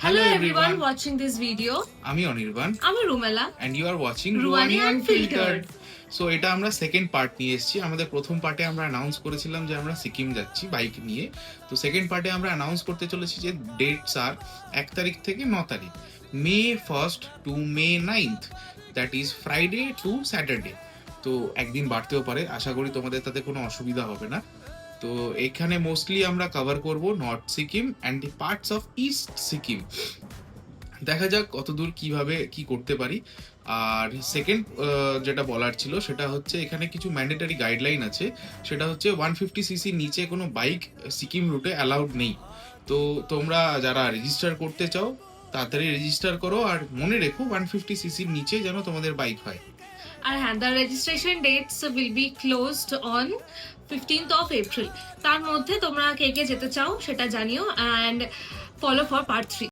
Hello everyone watching this video. আমি অনির্বাণ আমি Rumela and you are watching রুয়ানি Ruani Unfiltered. So এটা আমরা সেকেন্ড পার্ট নিয়ে এসেছি। আমাদের প্রথম পার্টে আমরা অ্যানাউন্স করেছিলাম যে আমরা সিকিম যাচ্ছি বাইক নিয়ে। তো সেকেন্ড পার্টে আমরা অ্যানাউন্স করতে চলেছি যে ডেটস আর 1 তারিখ থেকে 9 তারিখ, May 1st to May 9th, that is Friday to Saturday. তো একদিন বাড়তেও পারে, আশা করি তোমাদের তাতে কোনো অসুবিধা হবে না। তো এখানে মোস্টলি আমরা কভার করব north Sikkim and the parts of east Sikkim. দেখা যাক কতদূর কিভাবে কি করতে পারি। আর সেকেন্ড যেটা বলার ছিল সেটা হচ্ছে এখানে কিছু ম্যান্ডেটারি গাইডলাইন আছে। সেটা হচ্ছে 150cc নিচে কোনো বাইক সিকিম রুটে অ্যালাউড নেই। তো তোমরা যারা রেজিস্টার করতে চাও তাড়াতাড়ি রেজিস্টার করো, আর মনে রেখো 150cc নিচে যেন তোমাদের বাইক হয়। আর হ্যাঁ, the registration dates will be closed on 15th of April. তার মধ্যে তোমরা কে কে যেতে চাও সেটা জানিও and follow for part 3.